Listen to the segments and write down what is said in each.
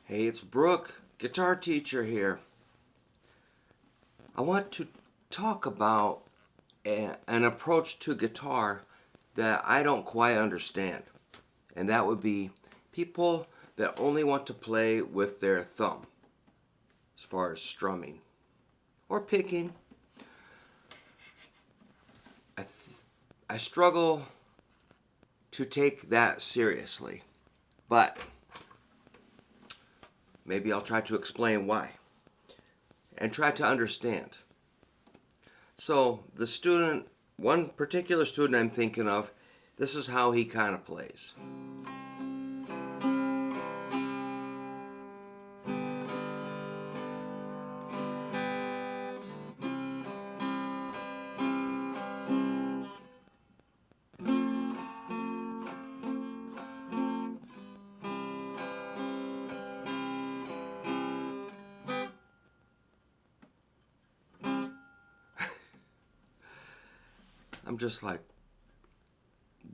Hey, it's Brook, guitar teacher here. I want to talk about an approach to guitar that I don't quite understand. And that would be people that only want to play with their thumb as far as strumming or picking. I struggle to take that seriously, but maybe I'll try to explain why and try to understand. So the student, one particular student I'm thinking of, this is how he kind of plays. I'm just like,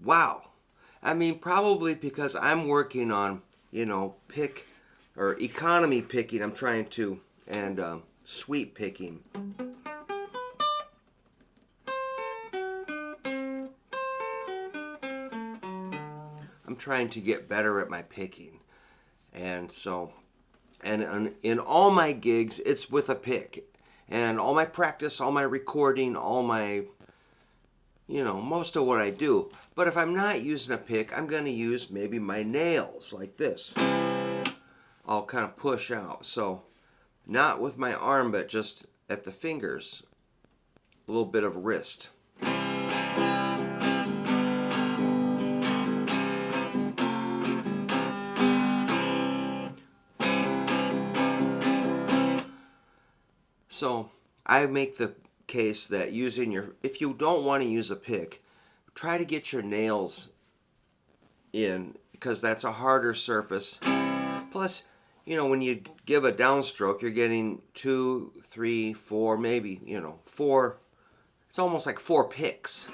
wow. I mean, probably because I'm working on, pick or economy picking. I'm trying to, and sweep picking. I'm trying to get better at my picking. And so, and in all my gigs, it's with a pick. And all my practice, all my recording, all my most of what I do. But if I'm not using a pick, I'm going to use maybe my nails like this. I'll kind of push out. So not with my arm, but just at the fingers. A little bit of wrist. So I make the case that if you don't want to use a pick, try to get your nails in, because that's a harder surface. Plus, when you give a downstroke, you're getting 2, 3, 4, maybe, 4. It's almost like 4 picks.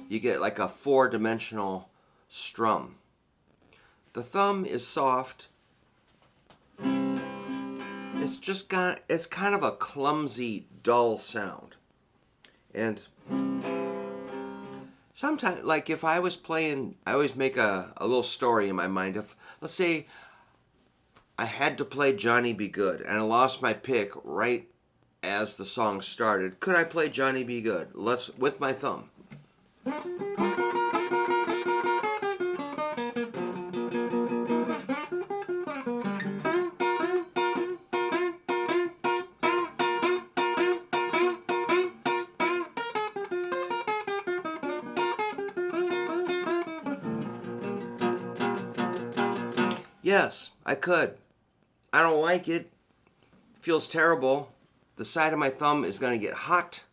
You get like a 4-dimensional strum. The thumb is soft. It's kind of a clumsy, dull sound. And sometimes, like if I was playing, I always make a little story in my mind. If, let's say, I had to play Johnny Be Good and I lost my pick right as the song started, could I play Johnny Be Good? With my thumb. Yes, I could. I don't like it. It feels terrible. The side of my thumb is going to get hot.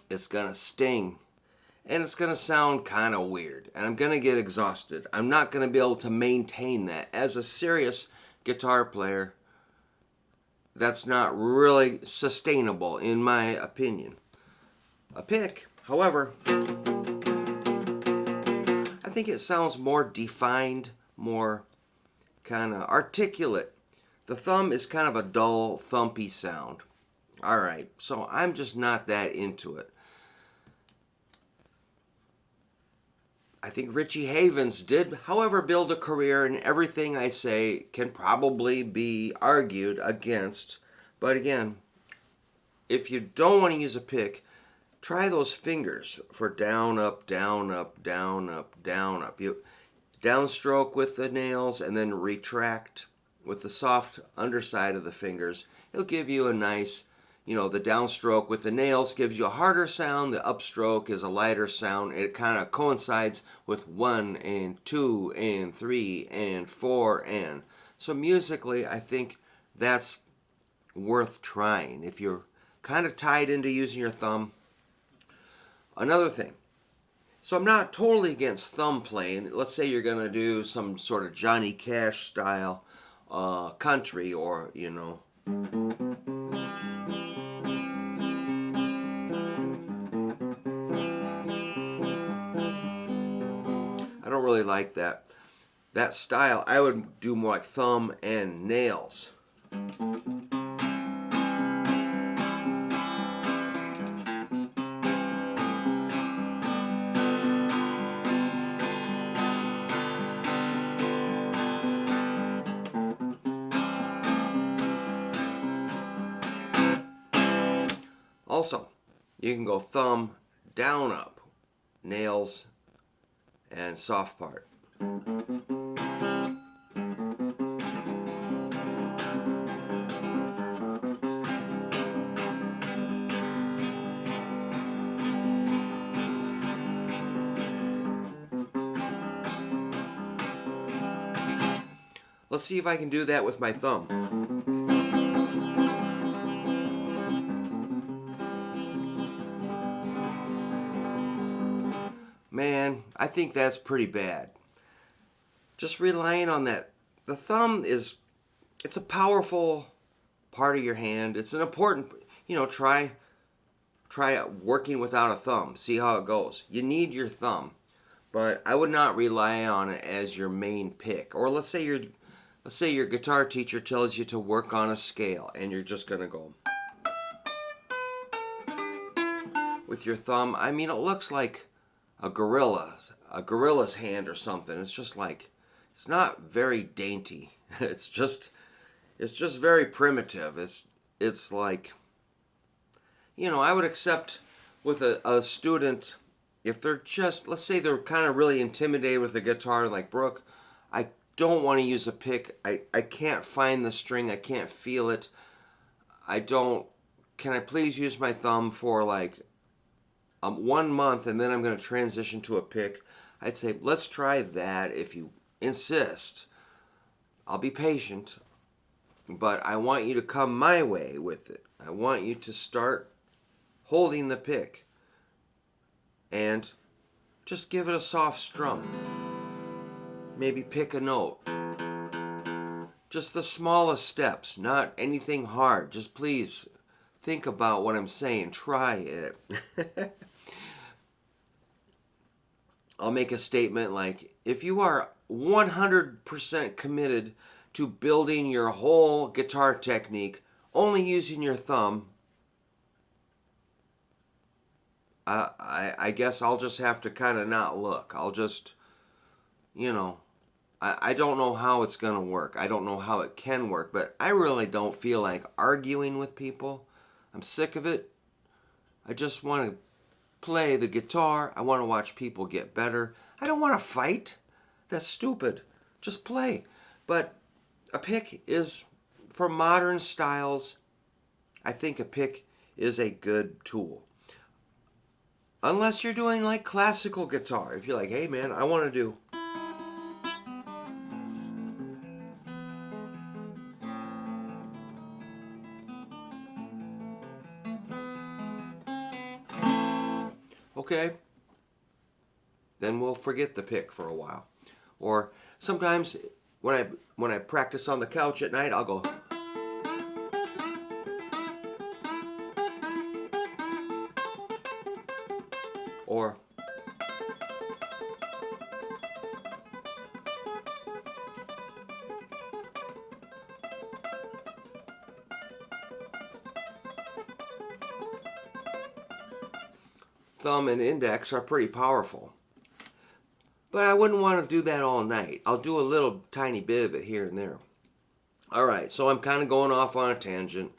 It's going to sting. And it's going to sound kind of weird. And I'm going to get exhausted. I'm not going to be able to maintain that. As a serious guitar player, that's not really sustainable, in my opinion. A pick, however, I think it sounds more defined, more kind of articulate. The thumb is kind of a dull, thumpy sound. Alright, so I'm just not that into it. I think Richie Havens did, however, build a career, and everything I say can probably be argued against. But again, if you don't want to use a pick, try those fingers for down, up, down, up, down, up, down, up. You downstroke with the nails and then retract with the soft underside of the fingers. It'll give you a nice, the downstroke with the nails gives you a harder sound. The upstroke is a lighter sound. It kind of coincides with 1 and 2 and 3 and 4 and. So musically, I think that's worth trying if you're kind of tied into using your thumb. Another thing. So I'm not totally against thumb playing. Let's say you're going to do some sort of Johnny Cash style country, or, I don't really like that. that style, I would do more like thumb and nails. Also, you can go thumb down up, nails and soft part. Let's see if I can do that with my thumb. Man, I think that's pretty bad. Just relying on that. The thumb it's a powerful part of your hand. It's an important, try working without a thumb. See how it goes. You need your thumb, but I would not rely on it as your main pick. Or let's say your guitar teacher tells you to work on a scale and you're just going to go with your thumb. I mean, it looks like a gorilla's hand or something. It's just like, it's not very dainty. It's just very primitive. It's like, I would accept with a student, if they're just, let's say they're kind of really intimidated with a guitar like Brook, I don't want to use a pick. I can't find the string. I can't feel it. Can I please use my thumb for like 1 month and then I'm going to transition to a pick? I'd say, let's try that if you insist. I'll be patient, but I want you to come my way with it. I want you to start holding the pick and just give it a soft strum. Maybe pick a note. Just the smallest steps, not anything hard. Just please think about what I'm saying. Try it. I'll make a statement like, if you are 100% committed to building your whole guitar technique only using your thumb, I guess I'll just have to kind of not look. I'll just, I don't know how it's going to work. I don't know how it can work, but I really don't feel like arguing with people. I'm sick of it. I just want to play the guitar. I want to watch people get better. I don't want to fight. That's stupid. Just play. But a pick is, for modern styles, I think a pick is a good tool. Unless you're doing like classical guitar. If you're like, hey man, I want to do. Okay, then we'll forget the pick for a while. Or sometimes when I practice on the couch at night, I'll go. Or thumb and index are pretty powerful. But I wouldn't want to do that all night. I'll do a little tiny bit of it here and there. All right, so I'm kind of going off on a tangent.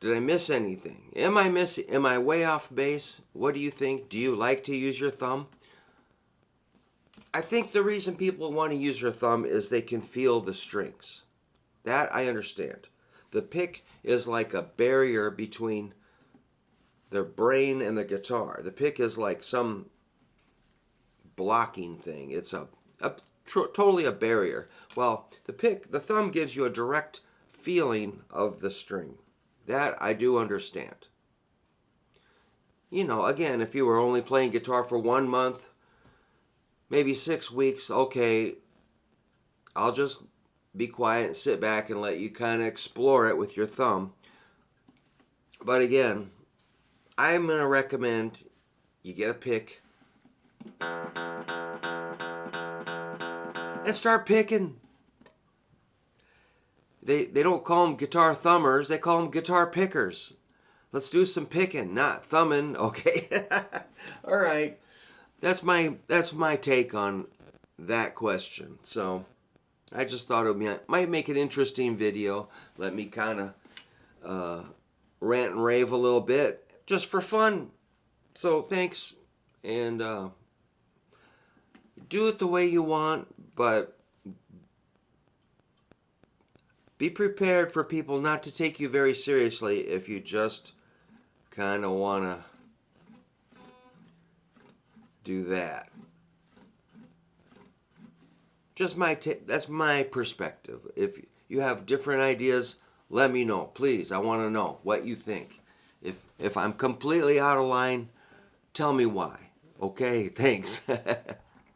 Did I miss anything? Am I way off base? What do you think? Do you like to use your thumb? I think the reason people want to use their thumb is they can feel the strings. That I understand. The pick is like a barrier between their brain and the guitar. The pick is like some blocking thing. It's totally a barrier. Well, the thumb gives you a direct feeling of the string. That I do understand. Again, if you were only playing guitar for 1 month, maybe 6 weeks, okay, I'll just be quiet and sit back and let you kind of explore it with your thumb. But again, I'm going to recommend you get a pick. and start picking. They don't call them guitar thumbers, they call them guitar pickers. Let's do some picking, not thumbing, okay? All right. That's my take on that question. So I just thought might make an interesting video. Let me kind of rant and rave a little bit, just for fun. So thanks, and do it the way you want, but be prepared for people not to take you very seriously if you just kind of want to do that. Just that's my perspective. If you have different ideas, let me know, please. I want to know what you think. If I'm completely out of line, tell me why. Okay, thanks.